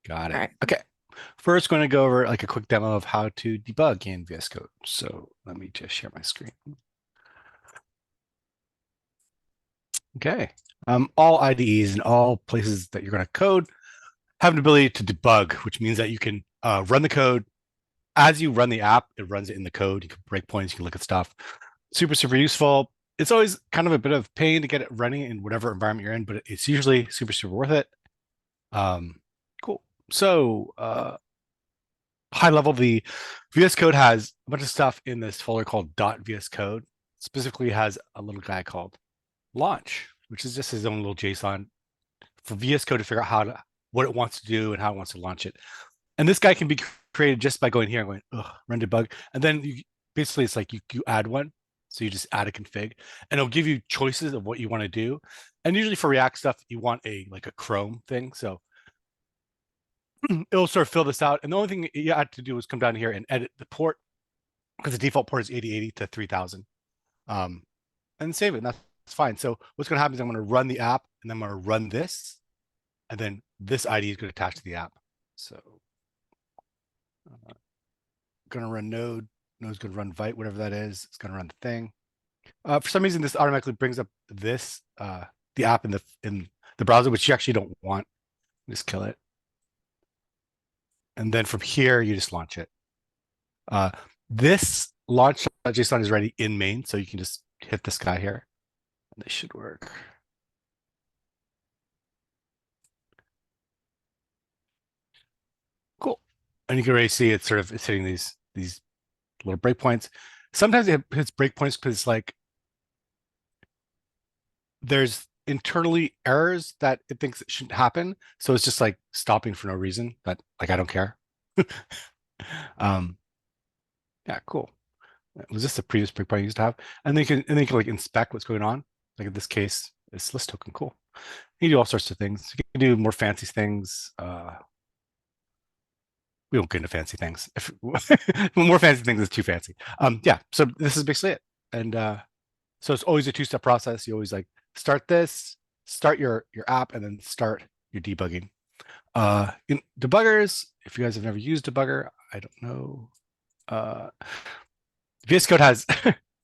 Got All it. right. Okay. First, going to go over like a quick demo of how to debug in VS Code. So let me just share my screen. Okay. All IDEs and all places that you're going to code have an ability to debug, which means that you can run the code as you run the app. It runs it in the code. You can break points. You can look at stuff. Super, super useful. It's always kind of a bit of pain to get it running in whatever environment you're in, but it's usually super, super worth it. Um, cool. So high level, the VS Code has a bunch of stuff in this folder called .vs Code. Specifically has a little guy called launch, which is just his own little JSON for VS Code to figure out what it wants to do and how it wants to launch it. And this guy can be created just by going here and going, run debug. And then basically it's like you add one. So you just add a config and it'll give you choices of what you want to do. And usually for React stuff, you want like a Chrome thing. So it'll sort of fill this out. And the only thing you had to do is come down here and edit the port because the default port is 8080 to 3000. And save it. And that's fine. So what's going to happen is I'm going to run the app and then I'm going to run this. And then this ID is going to attach to the app. So going to run node. Node's going to run Vite, whatever that is. It's going to run the thing. For some reason, this automatically brings up this, the app in the browser, which you actually don't want. Just kill it. And then from here, you just launch it. This launch.json is already in main, so you can just hit this guy here. And this should work. Cool. And you can already see it's hitting these little breakpoints. Sometimes it hits breakpoints because it's like there's internally errors that it thinks it shouldn't happen. So it's just like stopping for no reason. But like I don't care. um, yeah, cool. Was this the previous breakpoint you used to have? And then you can like inspect what's going on. Like in this case, this list token, cool. You can do all sorts of things. You can do more fancy things. We won't get into fancy things. If more fancy things is too fancy. Yeah. So this is basically it. And so it's always a two-step process. You always like start this, start your app, and then start your debugging. In debuggers, if you guys have never used debugger, I don't know. VS Code has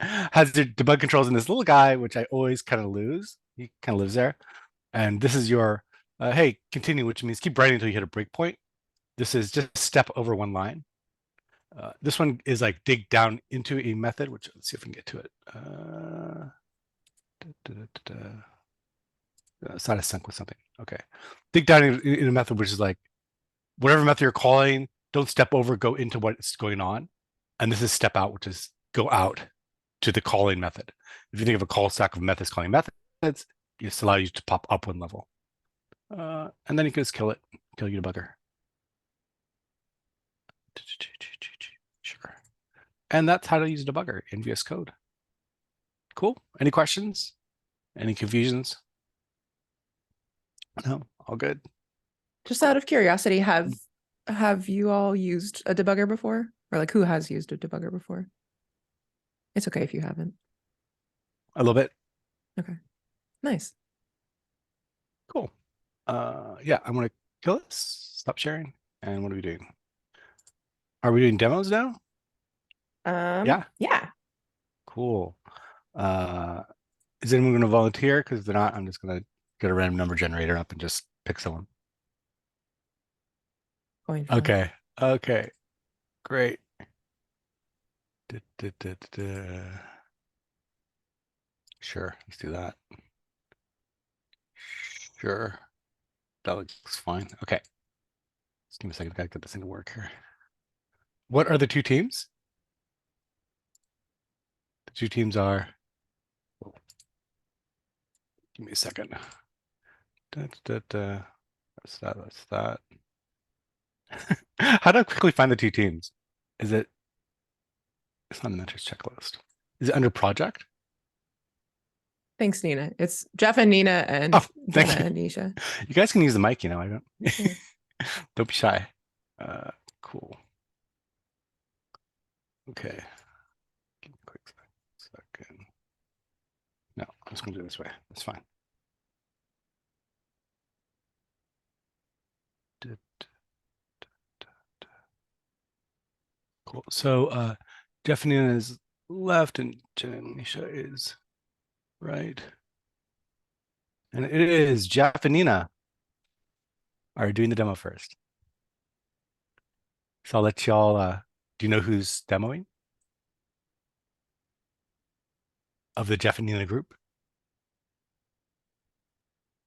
has the debug controls in this little guy, which I always kind of lose. He kind of lives there. And this is your hey, continue, which means keep writing until you hit a breakpoint. This is just step over one line. This one is like dig down into a method, which let's see if we can get to it. It's not a sync with something. Okay. Dig down in a method, which is like whatever method you're calling, don't step over, go into what's going on. And this is step out, which is go out to the calling method. If you think of a call stack of methods calling methods, it just allows you to pop up one level. And then you can just kill it, kill your debugger. Sure. And that's how to use a debugger in VS Code. Cool. Any questions? Any confusions? No, all good. Just out of curiosity, have you all used a debugger before? Or like who has used a debugger before? It's okay if you haven't. A little bit. Okay. Nice. Cool. Yeah, I'm gonna kill this, stop sharing. And what are we doing? Are we doing demos now? Yeah, Yeah. cool. Uh, is anyone gonna volunteer? Because if they're not, I'm just gonna get a random number generator up and just pick someone. Going for it. Okay, okay, great. Sure, let's do that. Sure, that looks fine. Okay, just give me a second. I gotta get this thing to work here. What are the two teams? The two teams are. Oh, give me a second. That's that. That's that. How do I quickly find the two teams? Is it? It's not an interest checklist. Is it under project? Thanks, Nina. It's Jeff and Nina Oh, and Jenna thank you. and Nisha. You guys can use the mic. I don't. Yeah. Don't be shy. Cool. Okay. Give me a quick second. No, I'm just gonna do it this way. That's fine. Cool. So Jeff and Nina is left and Jen and Nisha is right. And it is Jeff and Nina are doing the demo first. So I'll let y'all do you know who's demoing of the Jeff and Nina group?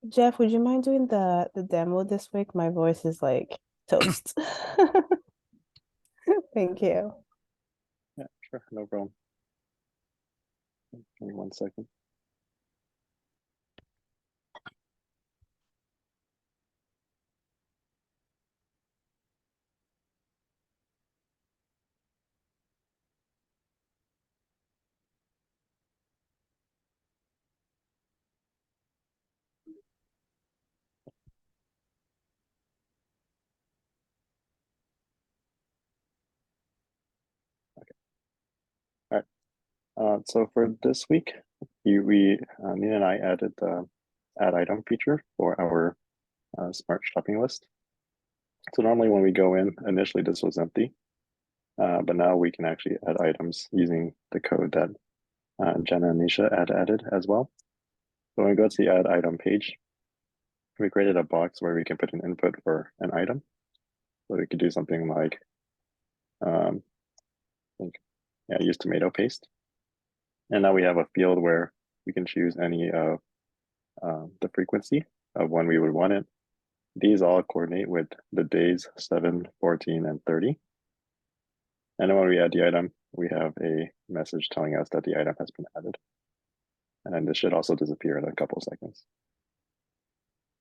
Jeff, would you mind doing the demo this week? My voice is like toast. Thank you. Yeah, sure, no problem. Give me 1 second. All right. So for this week, Nina and I added the add item feature for our smart shopping list. So normally when we go in, initially this was empty, but now we can actually add items using the code that Jenna and Nisha had added as well. So when we go to the add item page, we created a box where we can put an input for an item. So we could do something like, I think, yeah, use tomato paste. And now we have a field where we can choose any of the frequency of when we would want it. These all coordinate with the days 7, 14, and 30. And then when we add the item, we have a message telling us that the item has been added. And then this should also disappear in a couple of seconds.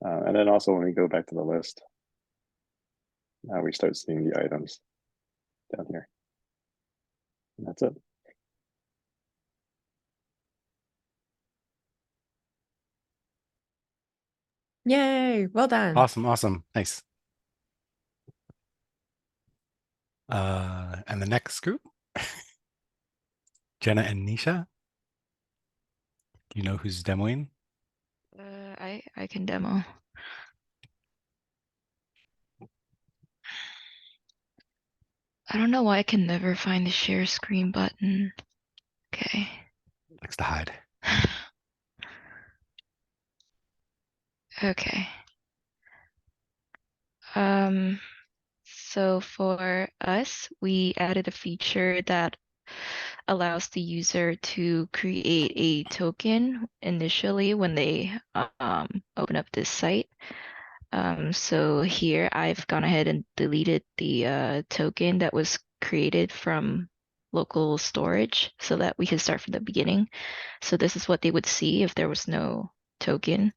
And then also when we go back to the list, now we start seeing the items down here. And that's it. Yay, well done. Awesome. Nice. And the next group, Jenna and Nisha. Do you know who's demoing? I can demo. I don't know why I can never find the share screen button. Okay. Likes to hide. Okay. So for us, we added a feature that allows the user to create a token initially when they open up this site. So here I've gone ahead and deleted the token that was created from local storage so that we can start from the beginning. So this is what they would see if there was no token.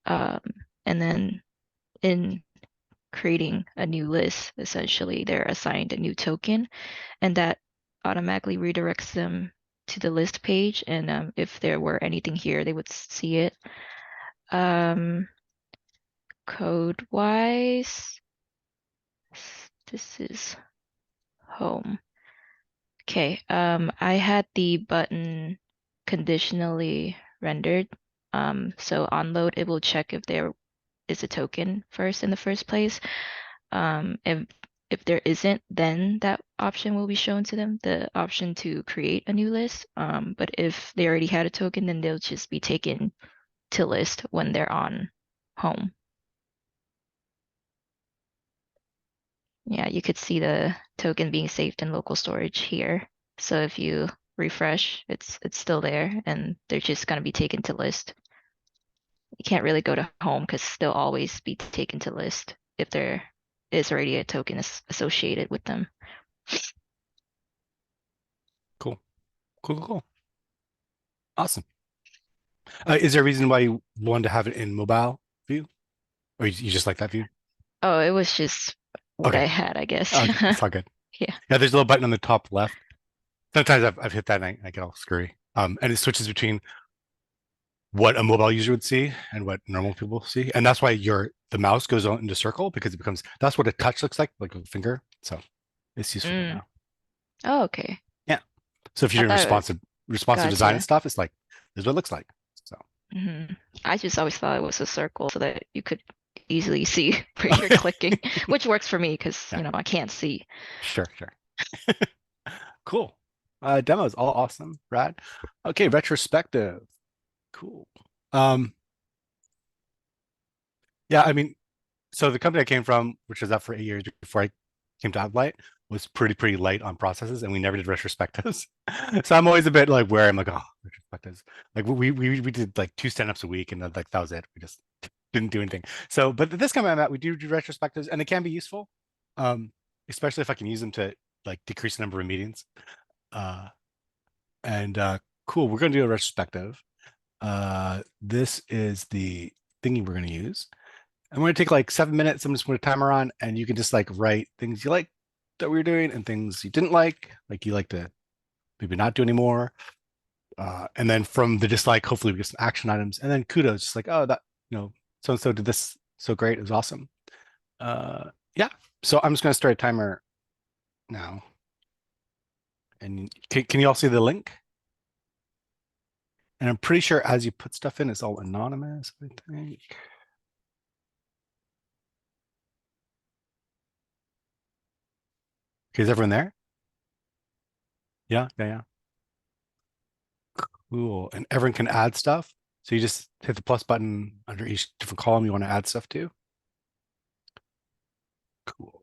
And then in creating a new list, essentially they're assigned a new token, and that automatically redirects them to the list page. And if there were anything here, they would see it. Code wise, this is home. Okay, I had the button conditionally rendered. So on load, it will check if there is a token first in the first place. If there isn't, then that option will be shown to them, the option to create a new list. But if they already had a token, then they'll just be taken to list when they're on home. Yeah, you could see the token being saved in local storage here. So if you refresh, it's still there and they're just gonna be taken to list. You can't really go to home because they'll always be taken to list if there is already a token associated with them. Cool. Awesome. Is there a reason why you wanted to have it in mobile view? Or you just like that view? Oh, it was just what Okay. I had, I guess. Okay, it's all good. Yeah. Yeah, there's a little button on the top left. Sometimes I've hit that and I get all screwy. And it switches between what a mobile user would see and what normal people see. And that's why the mouse goes on into circle because it becomes that's what a touch looks like a finger. So it's useful to know. Oh, okay. Yeah. So if I you're doing thought responsive design and gotcha. stuff, it's like this is what it looks like. So I just always thought it was a circle so that you could easily see where you're clicking, which works for me because Yeah. I can't see. Sure. Cool. Demos, all awesome, rad. Okay, retrospective. Cool. Yeah, I mean, so the company I came from, which was up for 8 years before I came to Outlight, was pretty light on processes, and we never did retrospectives. So I'm always a bit like where I'm like, oh, retrospectives. Like we did like 2 stand-ups a week, and then like that was it. We just didn't do anything. So, but this company I'm at, we do retrospectives, and they can be useful, um, especially if I can use them to like decrease the number of meetings. Uh, and cool, we're gonna do a retrospective. This is the thingy we're gonna use. I'm going to take like 7 minutes. I'm just going to timer on, and you can just like write things you like that we were doing and things you didn't like you like to maybe not do anymore. And then from the dislike, hopefully we get some action items, and then kudos, just like, oh, that, so and so did this so great. It was awesome. Yeah. So I'm just going to start a timer now. And can you all see the link? And I'm pretty sure as you put stuff in, it's all anonymous, I think. Okay, is everyone there? Yeah. Cool. And everyone can add stuff. So you just hit the plus button under each different column you want to add stuff to. Cool.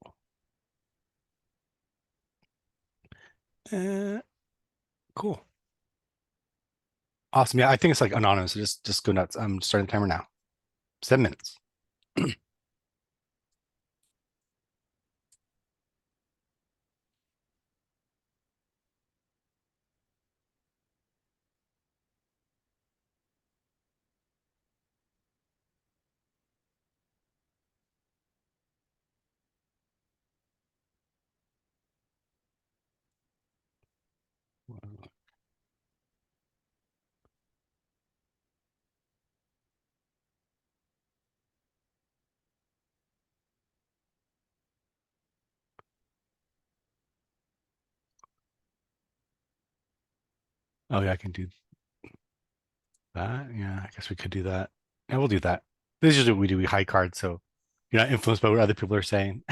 Cool. Awesome. Yeah, I think it's like anonymous. So just go nuts. I'm starting the timer now. 7 minutes. Oh yeah, I can do that. Yeah, I guess we could do that. Yeah, we'll do that. This is usually what we do. We hide cards, so you're not influenced by what other people are saying.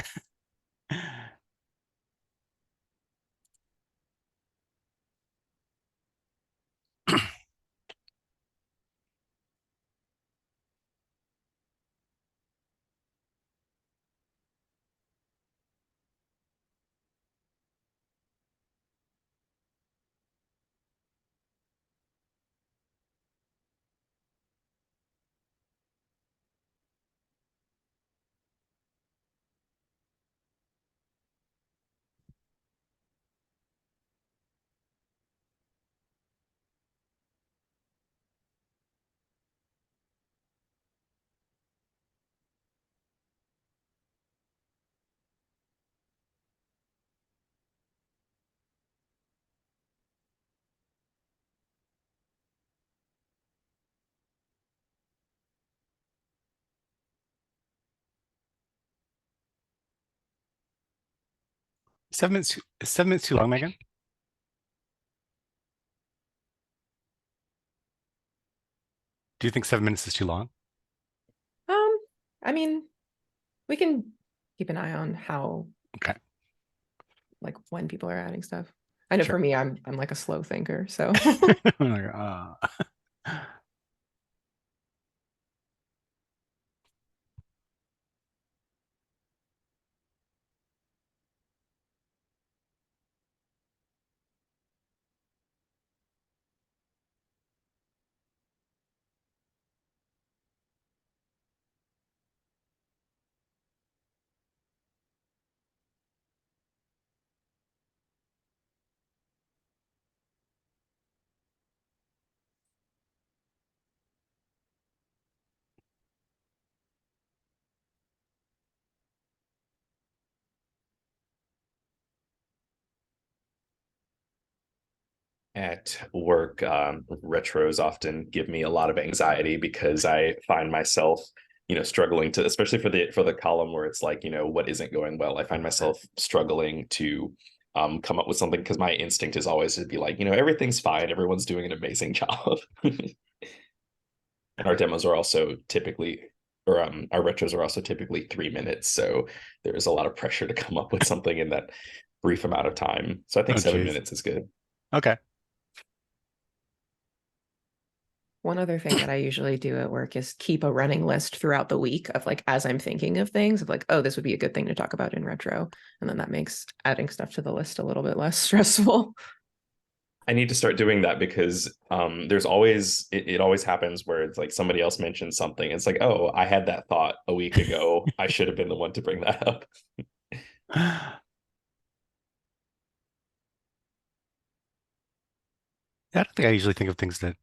7 minutes. Is 7 minutes too long, Megan? Do you think 7 minutes is too long? I mean, we can keep an eye on how, Okay. like when people are adding stuff. I know Sure. for me, I'm like a slow thinker, so I'm like, ah. 'At work, retros often give me a lot of anxiety because I find myself, struggling to, especially for the column where it's like, what isn't going well. I find myself struggling to come up with something because my instinct is always to be like, everything's fine, everyone's doing an amazing job. And our demos are also typically, or our retros are also typically 3 minutes, so there's a lot of pressure to come up with something in that brief amount of time. So I think Oh, 7 minutes is good. Okay. One other thing that I usually do at work is keep a running list throughout the week of like, as I'm thinking of things of like, oh, this would be a good thing to talk about in retro. And then that makes adding stuff to the list a little bit less stressful. I need to start doing that because there's always it always happens where it's like somebody else mentions something. It's like, oh, I had that thought a week ago. I should have been the one to bring that up. I don't think I usually think of things that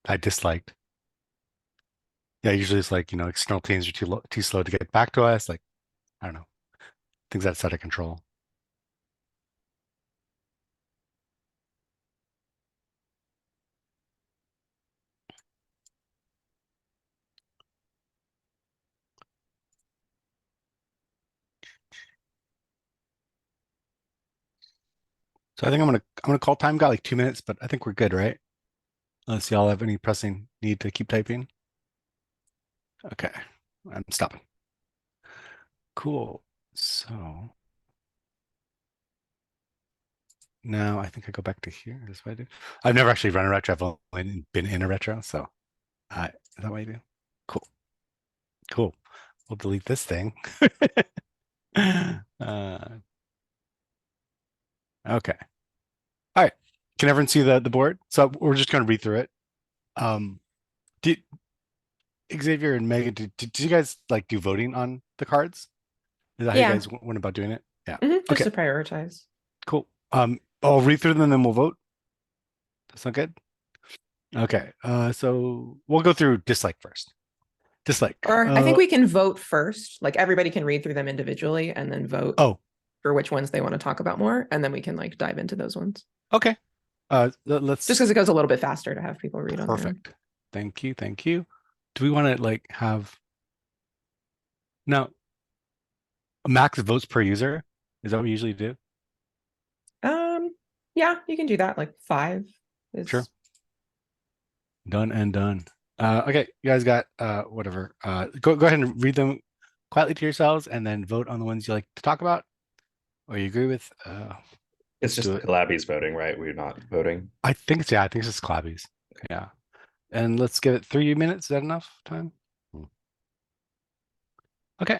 I disliked. Yeah, usually it's like, external teams are too slow to get back to us. Like, I don't know, things that's out of control. So I think I'm gonna call time. Got like 2 minutes, but I think we're good, right? Unless y'all have any pressing need to keep typing. Okay, I'm stopping. Cool. So now I think I go back to here. That's what I do. I've never actually run a retro. I've only been in a retro. So is that what I do? Cool. Cool. We'll delete this thing. Okay. All right. Can everyone see the board? So we're just going to read through it. Did Xavier and Megan, did you guys like do voting on the cards? Is that how you Yeah. guys went about doing it? Yeah. Just Okay. to prioritize. Cool. I'll read through them and then we'll vote. That's not good. Okay. So we'll go through dislike first. Dislike. Or I think we can vote first. Like everybody can read through them individually and then vote Oh, for which ones they want to talk about more. And then we can like dive into those ones. okay. Let's Just because it goes a little bit faster to have people read on their own. perfect. Thank you. Thank you. Do we want to like have now max votes per user? Is that what we usually do? Yeah, you can do that. Like 5 is Sure. Done and done. Okay, you guys got whatever. Go ahead and read them quietly to yourselves and then vote on the ones you like to talk about or you agree with. It's just do it. Collabby's voting, right? We're not voting. I think it's just Clabbies. Yeah. And let's give it 3 minutes. Is that enough time? Okay.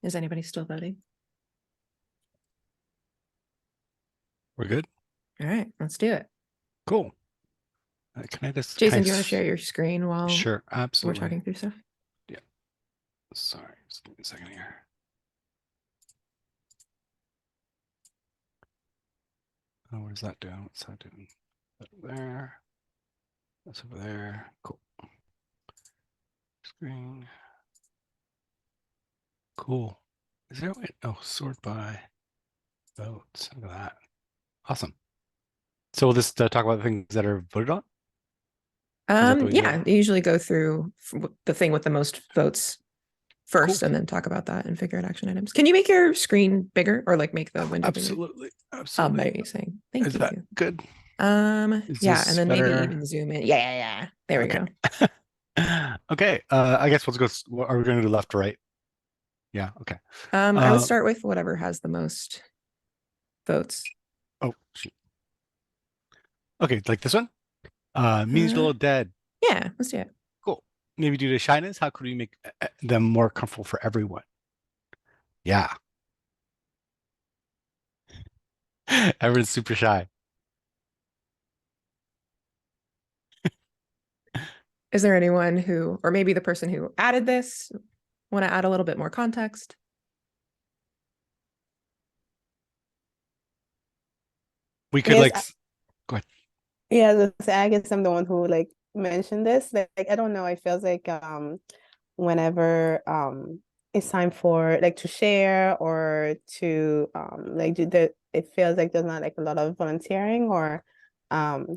Is anybody still voting? We're good. All right, let's do it. Cool. Can I just Jason, do you want to share your screen while Sure, we're absolutely. talking through stuff? Sorry, just give me a second here. Oh, what is that doing? What's that doing? There. That's over there. Cool. Screen. Cool. Is there a way? Oh, sort by votes. Look at that. Awesome. So we'll just talk about the things that are voted on. Is that the way Yeah, you usually go through the thing with the most votes first, Cool. and then talk about that and figure out action items. Can you make your screen bigger, or like make the window bigger? Absolutely. Absolutely. Amazing. Thank Is you. that good? Is Yeah, this and then better? maybe even zoom in. Yeah. There we Okay. go. Okay. I guess we'll go. Are we going to do left or right? Yeah. Okay. I would start with whatever has the most votes. Oh, shoot. Okay, like this one. Means a little dead. Yeah, let's do it. Cool. Maybe due to shyness, how could we make them more comfortable for everyone? Yeah. Everyone's super shy. Is there anyone who, or maybe the person who added this, want to add a little bit more context? We could Yes, like go ahead. Yeah, I guess I'm the one who like mentioned this. Like I don't know, it feels like whenever it's time for like to share or to like do the it feels like there's not like a lot of volunteering or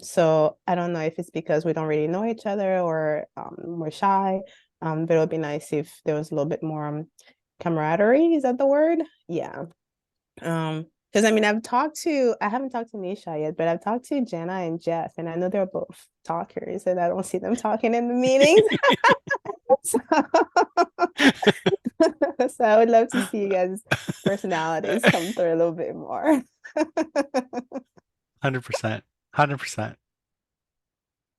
so I don't know if it's because we don't really know each other or we're shy. But it would be nice if there was a little bit more camaraderie, is that the word? Yeah. Because I mean, I haven't talked to Nisha yet, but I've talked to Jenna and Jeff, and I know they're both talkers, and I don't see them talking in the meetings. So, so I would love to see you guys' personalities come through a little bit more. 100%. 100%.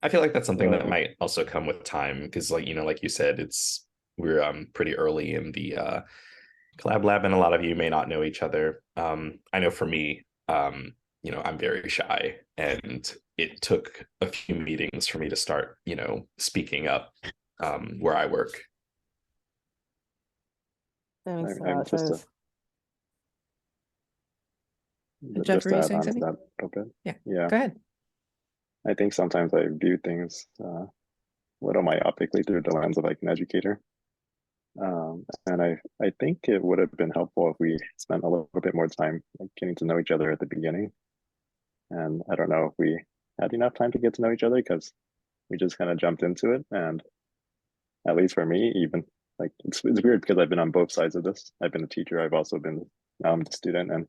I feel like that's something that So- might also come with time because, like, like you said, we're pretty early in the Collab Lab, and a lot of you may not know each other. I know for me, I'm very shy, and it took a few meetings for me to start, speaking up where I work. That makes a I'm lot of just sense. Jeff, just were to you add saying on to something? that a bit. Yeah. Yeah. Go ahead. I think sometimes I view things a little myopically through the lens of like an educator. And I think it would have been helpful if we spent a little bit more time like, getting to know each other at the beginning. And I don't know if we had enough time to get to know each other because we just kind of jumped into it. And at least for me, even like it's weird because I've been on both sides of this. I've been a teacher. I've also been the student, and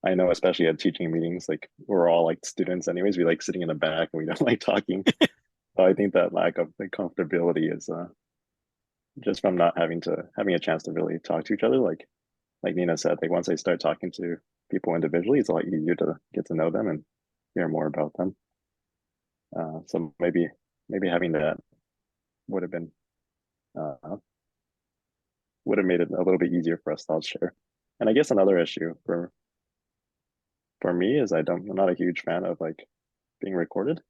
I know especially at teaching meetings, like we're all like students anyways. We like sitting in the back and we don't like talking. So I think that lack of the comfortability is just from not having a chance to really talk to each other. Like Nina said, like once I start talking to people individually, it's a lot easier to get to know them and hear more about them. So maybe having that would have been would have made it a little bit easier for us to all share. And I guess another issue for me is I'm not a huge fan of like being recorded.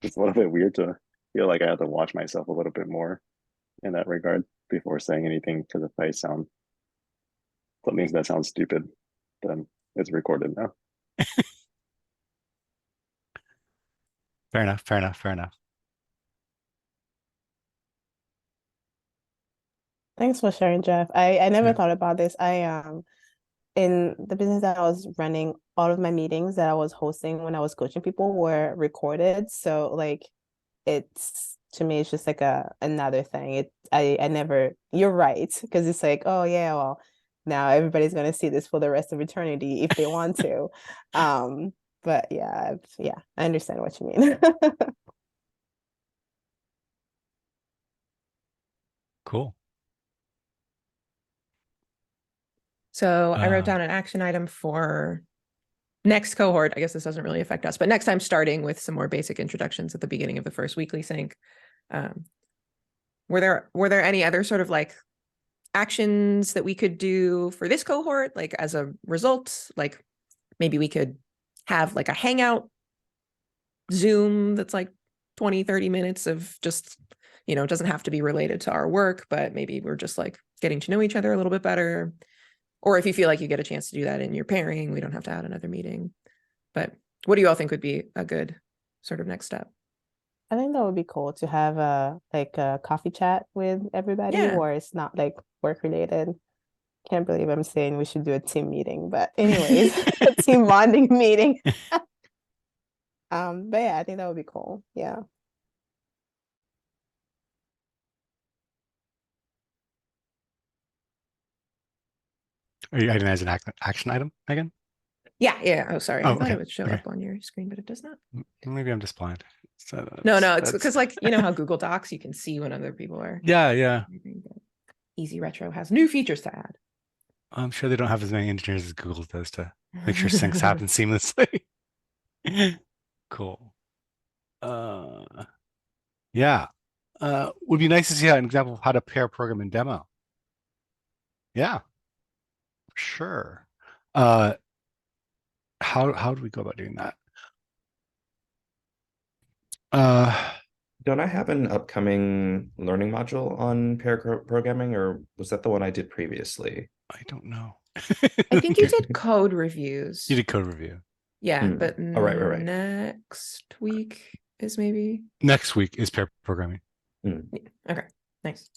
It's a little bit weird to feel like I have to watch myself a little bit more in that regard before saying anything because if I sound something that sounds stupid, then it's recorded now. Fair enough. Fair enough. Fair enough. Thanks for sharing, Jeff. I never Yeah. thought about this. In the business that I was running, all of my meetings that I was hosting when I was coaching people were recorded. So like it's to me it's just like another thing. I never you're right, because it's like, oh yeah, well, now everybody's gonna see this for the rest of eternity if they want to. But yeah, I understand what you mean. Cool. So I wrote down an action item for next cohort. I guess this doesn't really affect us, but next time starting with some more basic introductions at the beginning of the first weekly sync. Were there any other sort of like actions that we could do for this cohort, like as a result? Like maybe we could have like a hangout Zoom that's like 20-30 minutes of just, it doesn't have to be related to our work, but maybe we're just like getting to know each other a little bit better. Or if you feel like you get a chance to do that in your pairing, we don't have to add another meeting. But what do you all think would be a good sort of next step? I think that would be cool to have a like a coffee chat with everybody Yeah. where it's not like work related. Can't believe I'm saying we should do a team meeting, but anyways, a team bonding meeting. But yeah, I think that would be cool. Yeah. Are you adding as an action item, Megan? Yeah. Oh, sorry. Oh, I thought okay. it would show Okay. up on your screen, but it does not. Maybe I'm just blind. So No, it's that's- because like you know how Google Docs you can see when other people are. yeah. Easy Retro has new features to add. I'm sure they don't have as many engineers as Google does to make sure syncs happen seamlessly. Cool. Yeah. Would be nice to see an example of how to pair program and demo. Yeah, sure. How do we go about doing that? Don't I have an upcoming learning module on pair programming, or was that the one I did previously? I don't know. I think you did code reviews. You did code review. Yeah, Hmm. but Oh, right. next week is maybe. Next week is pair programming. Okay, nice.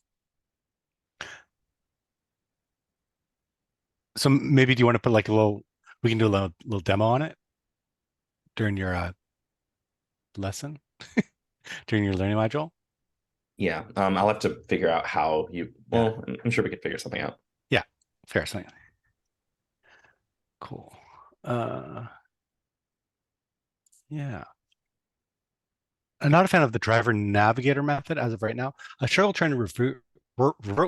So maybe do you want to put like we can do a little demo on it during your lesson, during your learning module? Yeah, I'll have to figure out how you. Well, I'm sure we could figure something out. Yeah, fair. Something. Cool. Yeah. I'm not a fan of the driver navigator method as of right now. I struggle trying to revert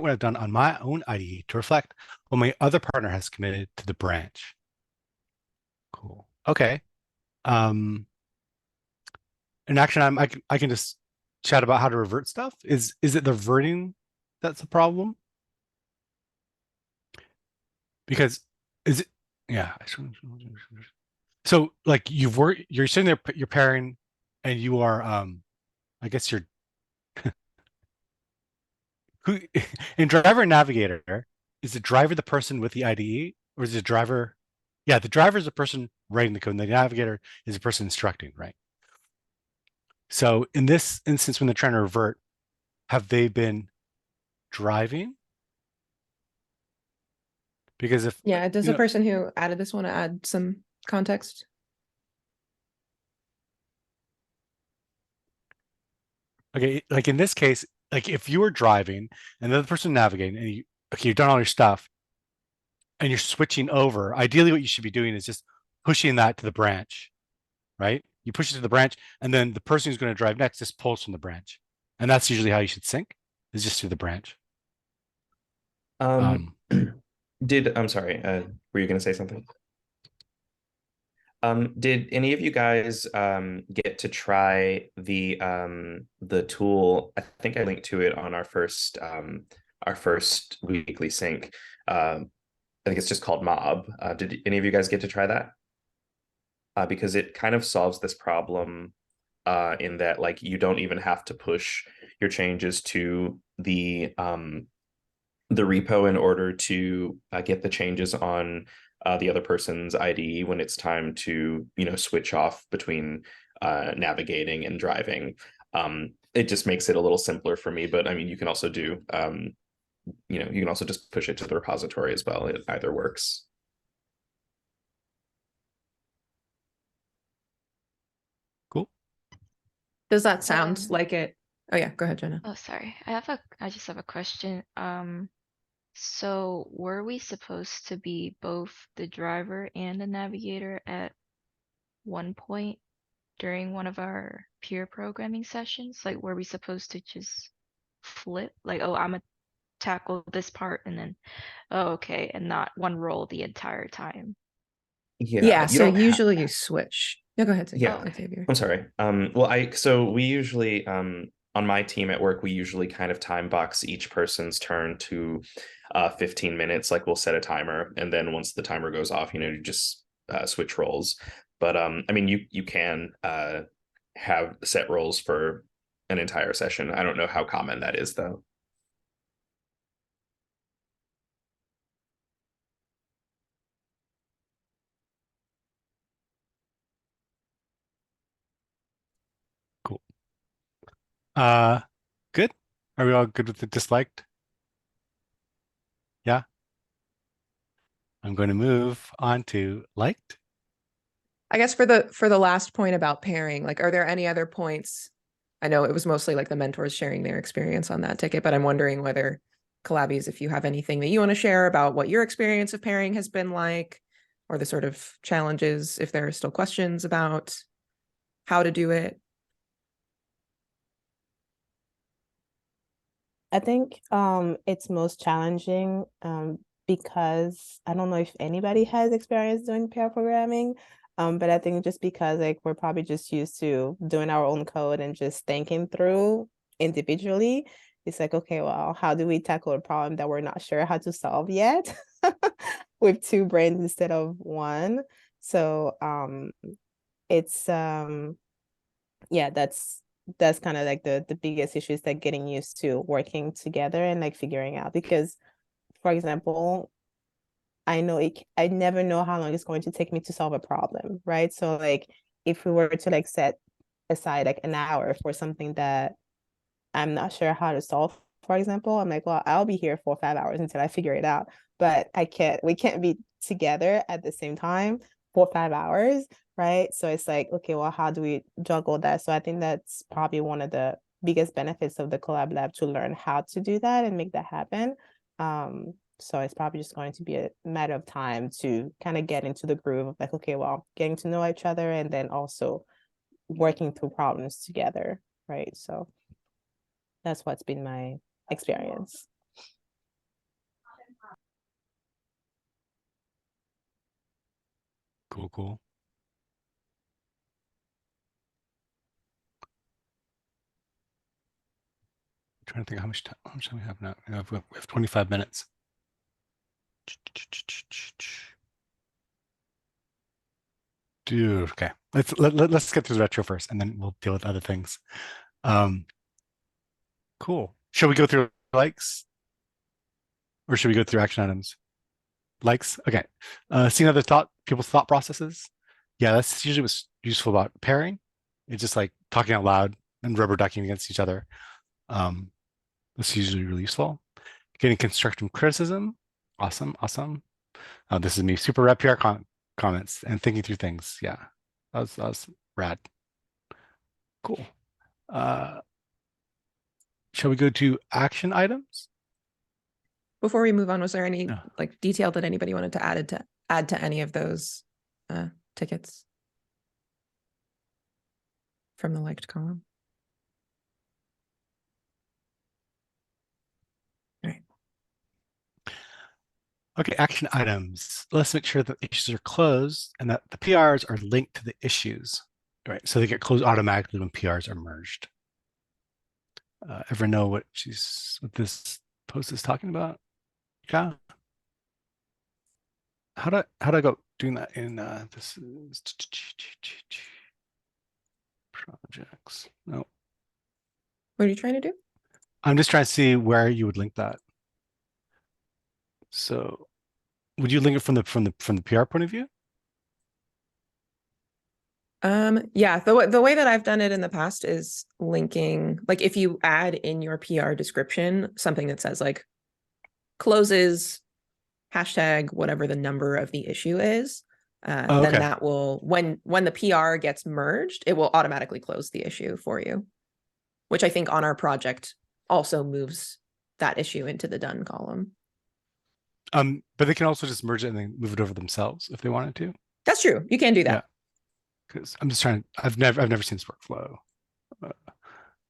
what I've done on my own IDE to reflect what my other partner has committed to the branch. Cool. Okay. In action, I can just chat about how to revert stuff. Is it the reverting that's the problem? Because is it? Yeah. So like you're sitting there, you're pairing, and you are I guess you're who in driver and navigator, is the driver the person with the IDE, or is the driver? Yeah, the driver is the person writing the code, and the navigator is the person instructing, right? So in this instance, when they're trying to revert, have they been driving? Because if Yeah, does you the know, person who added this want to add some context? okay, like in this case, like if you were driving and the other person navigating, and you've done all your stuff, and you're switching over, ideally what you should be doing is just pushing that to the branch, right? You push it to the branch, and then the person who's going to drive next just pulls from the branch. And that's usually how you should sync, is just through the branch. I'm sorry, were you going to say something? Did any of you guys get to try the tool? I think I linked to it on our first weekly sync. I think it's just called Mob. Did any of you guys get to try that? Because it kind of solves this problem in that like you don't even have to push your changes to the repo in order to get the changes on the other person's IDE when it's time to switch off between navigating and driving. It just makes it a little simpler for me, but I mean you can also do you can also just push it to the repository as well. It either works. Cool. Does that sound like it? Oh yeah, go ahead, Jenna. Oh, sorry. I just have a question. So were we supposed to be both the driver and the navigator at one point during one of our peer programming sessions? Like, were we supposed to just flip? Like, oh, I'm gonna tackle this part and then, oh, okay, and not one role the entire time. Yeah, You so don't usually you switch. No, go ahead, Yeah. Xavier. I'm sorry. Well, so we usually on my team at work, we usually kind of time box each person's turn to 15 minutes. Like we'll set a timer, and then once the timer goes off, you just switch roles. But I mean, you can have set roles for an entire session. I don't know how common that is, though. Cool. Good. Are we all good with the disliked? Yeah. I'm going to move on to liked. I guess for the last point about pairing, like, are there any other points? I know it was mostly like the mentors sharing their experience on that ticket, but I'm wondering whether Collabbies, if you have anything that you want to share about what your experience of pairing has been like, or the sort of challenges, if there are still questions about how to do it. I think it's most challenging because I don't know if anybody has experience doing pair programming, but I think just because like we're probably just used to doing our own code and just thinking through individually, it's like, okay, well, how do we tackle a problem that we're not sure how to solve yet with two brains instead of one? So it's yeah, that's kind of like the biggest issue is like getting used to working together and like figuring out, because for example, I never know how long it's going to take me to solve a problem, right? So like if we were to like set aside like an hour for something that I'm not sure how to solve, for example, I'm like, well, I'll be here for 5 hours until I figure it out. But we can't be together at the same time for 5 hours, right? So it's like, okay, well, how do we juggle that? So I think that's probably one of the biggest benefits of the Collab Lab, to learn how to do that and make that happen. So it's probably just going to be a matter of time to kind of get into the groove of like, okay, well, getting to know each other and then also working through problems together, right? So that's what's been my experience. Cool. I'm trying to think how much time we have now. We have 25 minutes. Dude, okay. Let's get through the retro first, and then we'll deal with other things. Cool. Shall we go through likes, or should we go through action items? Likes. Okay. Seeing other people's thought processes. Yeah, that's usually what's useful about pairing. It's just like talking out loud and rubber ducking against each other. That's usually really useful. Getting constructive criticism. Awesome. This is me. Super rep PR comments and thinking through things. Yeah, that was rad. Cool. Shall we go to action items? Before we move on, was there any No. like detail that anybody wanted to add to any of those tickets from the liked column? All right. Okay, action items. Let's make sure that issues are closed and that the PRs are linked to the issues. Right, so they get closed automatically when PRs are merged. Ever know what this post is talking about? Yeah. How do I go doing that in this is projects? No, What are you trying to do? I'm just trying to see where you would link that. So would you link it from the PR point of view? Yeah, the way that I've done it in the past is linking, like if you add in your PR description something that says like closes hashtag whatever the number of the issue is, Oh, then okay. that will, when the PR gets merged, it will automatically close the issue for you, which I think on our project also moves that issue into the done column. But they can also just merge it and then move it over themselves if they wanted to. That's true. You can do that. Yeah. Because I'm just trying. I've never seen this workflow. What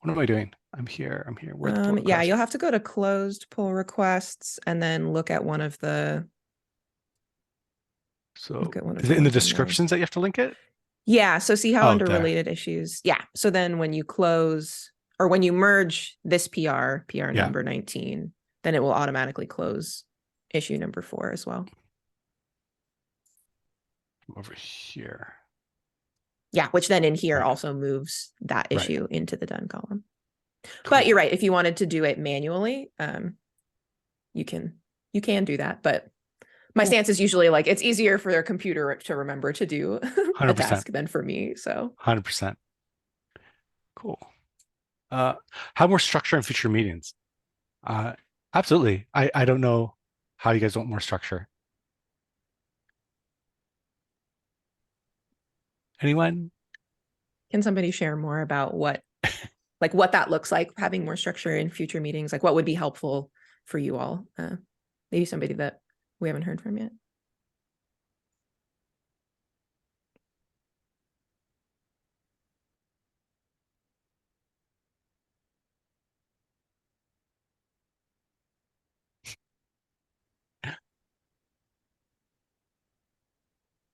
am I doing? I'm here. Where the pull Yeah, request? you'll have to go to closed pull requests and then look at one of the. So Look at one of is the it in the ones in there. descriptions that you have to link it? Yeah. So see how Oh, under there. related issues. Yeah. So then when you close or when you merge this PR Yeah. number 19, then it will automatically close issue number 4 as well. Over here. Yeah, which then in here Right. also moves that Right. issue into the done column. Cool. But you're right. If you wanted to do it manually, you can do that. But my Cool. stance is usually like it's easier for their computer to remember to do a 100%. task than for me. So 100%. Cool. Have more structure in future meetings. Uh, Absolutely. I don't know how you guys want more structure. Anyone? Can somebody share more about what that looks like, having more structure in future meetings? Like what would be helpful for you all? Maybe somebody that we haven't heard from yet.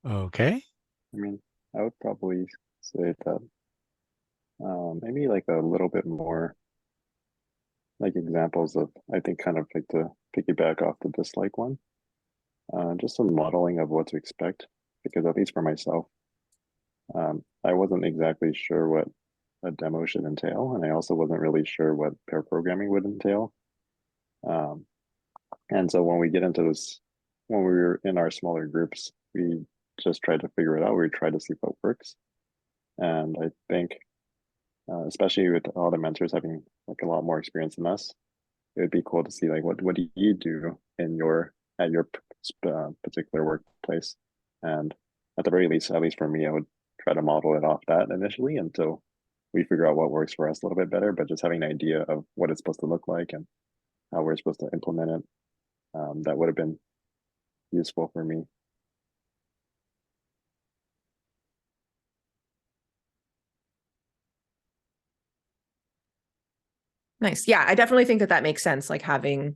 Okay. I mean, I would probably say that maybe like a little bit more like examples of, I think, kind of like to piggyback off the dislike one, just some modeling of what to expect, because at least for myself, I wasn't exactly sure what a demo should entail, and I also wasn't really sure what pair programming would entail. And so when we get into this, when we were in our smaller groups, we just tried to figure it out. We tried to see what works. And I think, especially with all the mentors having like a lot more experience than us, it would be cool to see like what do you do in your at your particular workplace, and at the very least, at least for me, I would try to model it off that initially until we figure out what works for us a little bit better. But just having an idea of what it's supposed to look like and how we're supposed to implement it, that would have been useful for me. Nice. Yeah, I definitely think that makes sense. Like having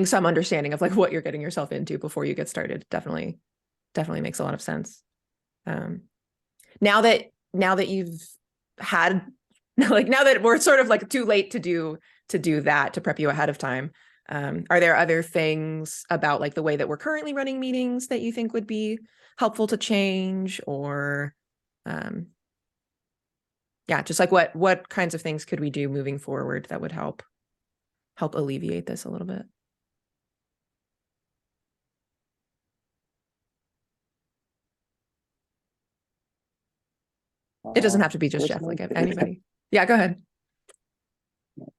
some understanding of like what you're getting yourself into before you get started definitely makes a lot of sense. Now that you've had like now that we're sort of like too late to do that, to prep you ahead of time, are there other things about like the way that we're currently running meetings that you think would be helpful to change, or yeah, just like what kinds of things could we do moving forward that would help alleviate this a little bit? It doesn't have to be just Jeff, Personally, like anybody. Yeah, go ahead.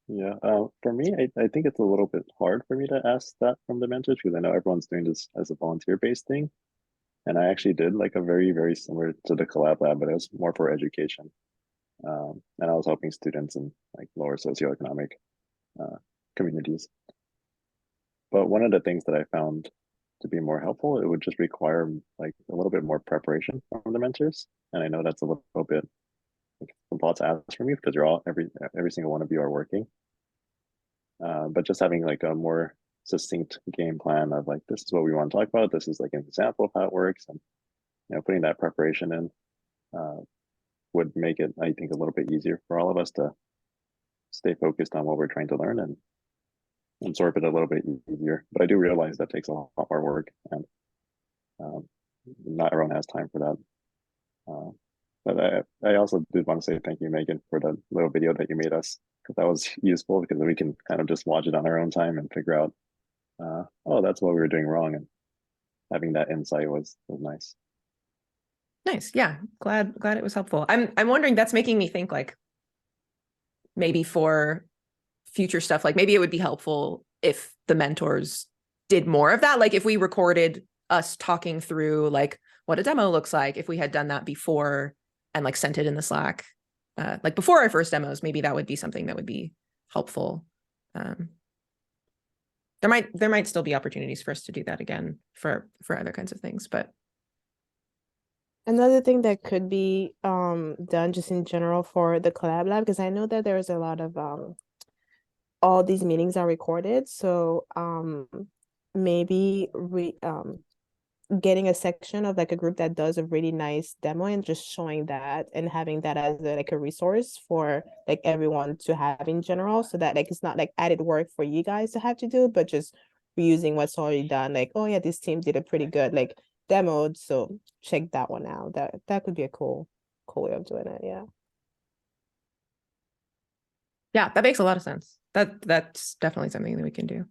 yeah, for me, I think it's a little bit hard for me to ask that from the mentors because I know everyone's doing this as a volunteer-based thing. And I actually did like a very, very similar to the Collab Lab, but it was more for education. And I was helping students in like lower socioeconomic communities. But one of the things that I found to be more helpful, it would just require like a little bit more preparation from the mentors. And I know that's a little bit like a lot to ask from you because you're all every single one of you are working. But just having like a more succinct game plan of like this is what we want to talk about. This is like an example of how it works, and putting that preparation in would make it, I think, a little bit easier for all of us to stay focused on what we're trying to learn and absorb it a little bit easier. But I do realize that takes a lot more work, and um, not everyone has time for that. But I also did want to say thank you, Megan, for the little video that you made us, because that was useful because we can kind of just watch it on our own time and figure out, oh, that's what we were doing wrong, and having that insight was nice. Nice. Yeah. Glad it was helpful. I'm wondering, that's making me think like maybe for future stuff, like maybe it would be helpful if the mentors did more of that. Like if we recorded us talking through like what a demo looks like, if we had done that before and like sent it in the Slack, like before our first demos, maybe that would be something that would be helpful. There might still be opportunities for us to do that again for other kinds of things, but another thing that could be done just in general for the Collab Lab, because I know that there's a lot of all these meetings are recorded, so maybe getting a section of like a group that does a really nice demo and just showing that and having that as like a resource for like everyone to have in general, so that like it's not like added work for you guys to have to do, but just reusing what's already done. Like, oh yeah, this team did a pretty good like demoed, so check that one out. That could be a cool way of doing it. Yeah. yeah, that makes a lot of sense. That's definitely something that we can do.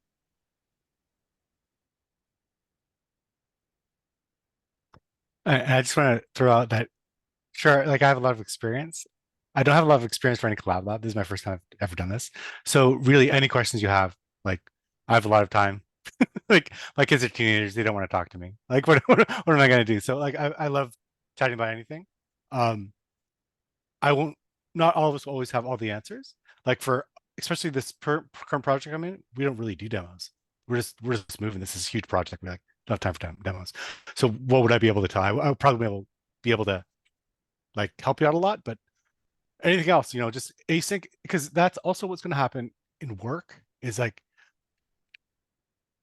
I just want to throw out that, sure, like I have a lot of experience I don't have a lot of experience running Collab Lab. This is my first time I've ever done this. So really, any questions you have, like, I have a lot of time. Like my kids are teenagers, they don't want to talk to me. Like, what am I gonna do? So like, I love chatting about anything. Um, I won't. Not all of us will always have all the answers. Like for especially this current project I'm in, we don't really do demos. We're just moving. This is a huge project. We like don't have time for demos. So what would I be able to tell? I would probably be able to like help you out a lot, but anything else, just async, because that's also what's going to happen in work is like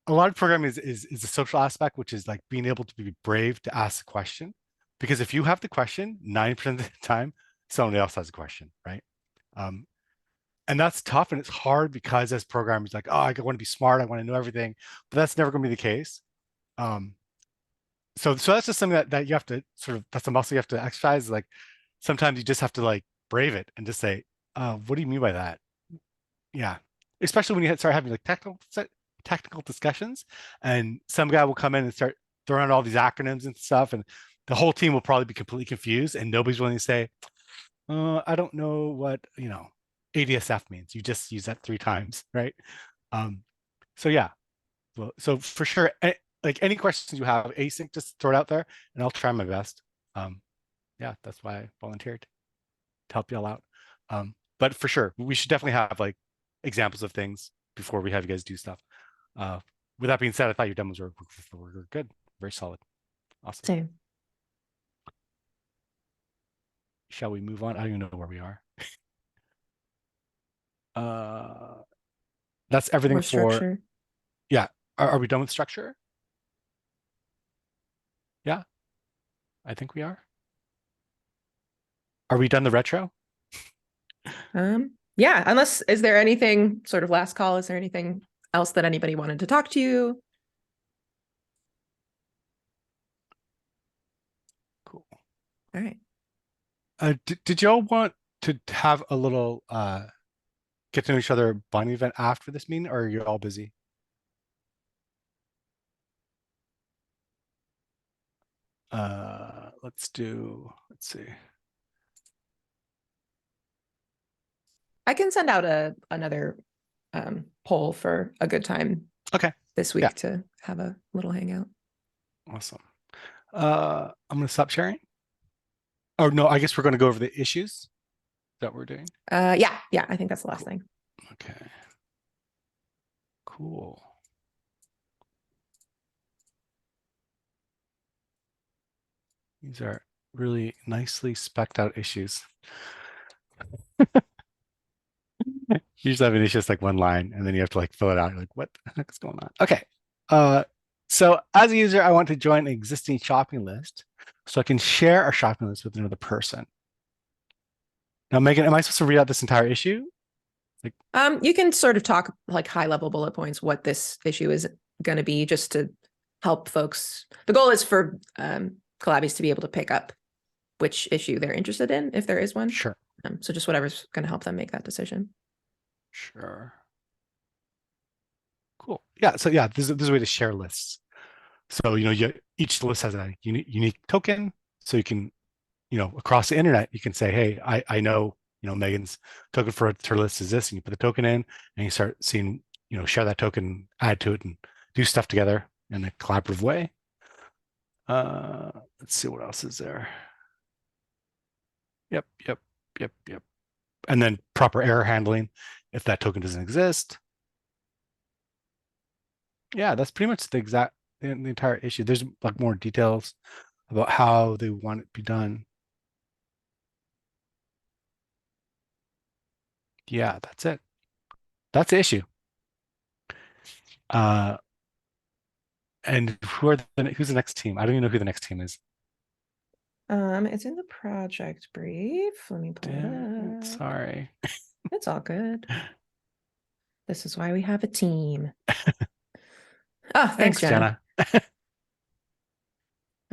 a lot of programming is a social aspect, which is like being able to be brave to ask a question. Because if you have the question, 90% of the time, somebody else has a question, right? Um, and that's tough and it's hard because as programmers, like, oh, I want to be smart, I want to know everything, but that's never going to be the case. Um, so that's just something that you have to that's a muscle you have to exercise. Like sometimes you just have to like brave it and just say, what do you mean by that? Yeah, especially when you start having like technical discussions, and some guy will come in and start throwing out all these acronyms and stuff, and the whole team will probably be completely confused, and nobody's willing to say, I don't know what ADSF means. You just use that 3 times, right? So yeah, well, so for sure, like any questions you have, async, just throw it out there, and I'll try my best. Yeah, that's why I volunteered to help y'all out. But for sure, we should definitely have like examples of things before we have you guys do stuff. Uh, with that being said, I thought your demos were good, very solid, awesome. Same. Shall we move on? I don't even know where we are. That's everything More for. structure. Yeah, are we done with structure? Yeah, I think we are. Are we done the retro? Yeah, unless, is there anything sort of last call? Is there anything else that anybody wanted to talk to you? Cool. All right. Did y'all want to have a little get to know each other bonding event after this meeting, or are you all busy? Let's see. I can send out another poll for a good time Okay. this week Yeah. to have a little hangout. Awesome. I'm gonna stop sharing. Oh no, I guess we're gonna go over the issues that we're doing. Yeah, I think that's the last Cool. thing. Okay. Cool. These are really nicely spec'd out issues. Usually have an issue just like one line, and then you have to like fill it out. You're like, what the heck is going on? Okay. So as a user, I want to join an existing shopping list so I can share a shopping list with another person. Now, Megan, am I supposed to read out this entire issue? You can sort of talk like high level bullet points, what this issue is going to be, just to help folks. The goal is for Collabbies to be able to pick up which issue they're interested in, if there is one. Sure. So just whatever's going to help them make that decision. Sure. Cool. Yeah. So yeah, this is a way to share lists. So each list has a unique token, so you can across the internet you can say, hey, I know Megan's token for her list is this, and you put the token in, and you start seeing share that token, add to it, and do stuff together in a collaborative way. Let's see what else is there. Yep. And then proper error handling if that token doesn't exist. Yeah, that's pretty much the entire issue. There's like more details about how they want it to be done. Yeah, that's it. That's the issue. And who's the next team? I don't even know who the next team is. It's in the project brief. Let me pull it Damn, up. sorry. It's all good. This is why we have a team. Oh, thanks, Jenna.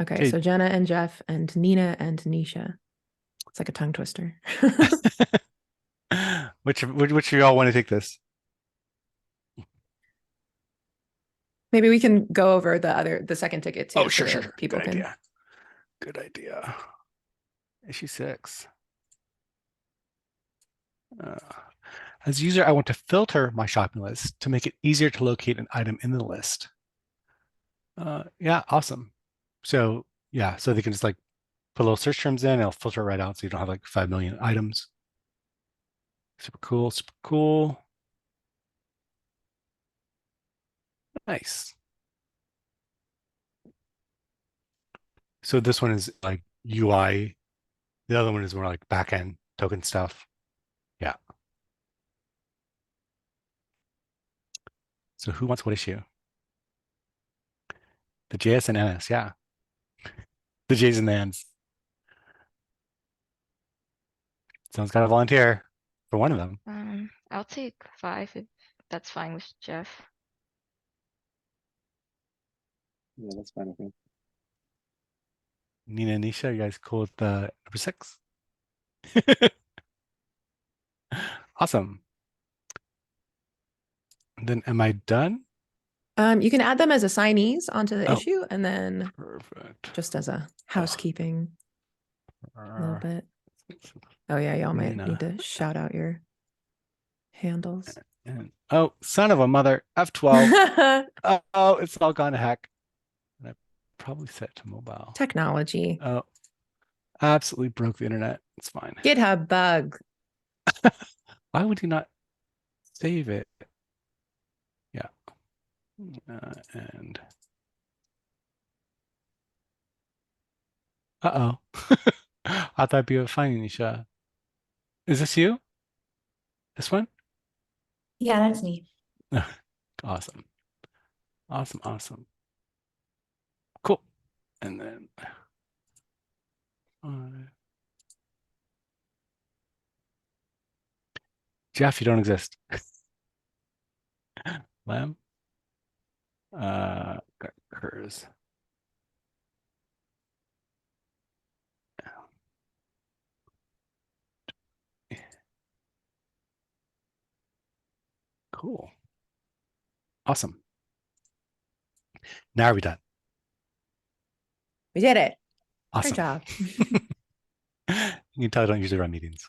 Okay, so Jenna and Jeff and Nina and Nisha. It's like a tongue twister. Which of y'all want to take this? Maybe we can go over the second ticket too. Oh, sure. People Good can. idea. Good idea. Issue 6. Uh, as a user, I want to filter my shopping list to make it easier to locate an item in the list. Yeah, awesome. So yeah, so they can just like put little search terms in, it'll filter it right out so you don't have like 5 million items. Super cool, super cool. Nice. So this one is like UI. The other one is more like backend token stuff. Yeah. So who wants what issue? The JS and NS, yeah. The J's and the N's. Someone's got to volunteer for one of them. I'll take 5 if that's fine with Jeff. Yeah, that's fine with me. Nina and Nisha, you guys cool with the number 6? Awesome. And then am I done? You can add them as assignees onto the Oh. issue, and then Perfect. just as a housekeeping little bit. Oh yeah, y'all might Nina. need to shout out your handles. And, oh, son of a mother, F12. Oh, it's all gone to heck. And I probably set it to mobile. Technology. Oh, absolutely broke the internet. It's fine. GitHub bug. Why would you not save it? Yeah. And uh-oh. I thought I'd be able to find Nisha. Is this you? This one? Yeah, that's me. Awesome. Awesome, awesome. Cool. And then Jeff, you don't exist. Lamb. Got Curse. Cool. Awesome. Now are we done? We did it. Awesome. Great job. You can tell I don't usually run meetings.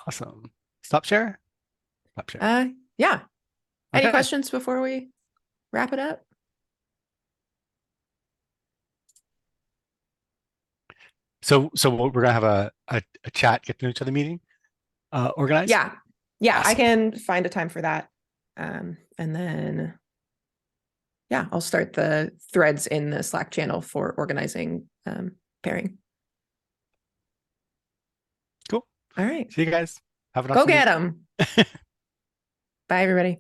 Awesome. Stop share? Stop share. Yeah. Any Okay. questions before we wrap it up? So we're gonna have a chat, get to know each other meeting organized? Yeah. Yeah, I Awesome. can find a time for that. And then yeah, I'll start the threads in the Slack channel for organizing pairing. Cool. All right. See you guys. Have an Go awesome get week. them. Bye, everybody.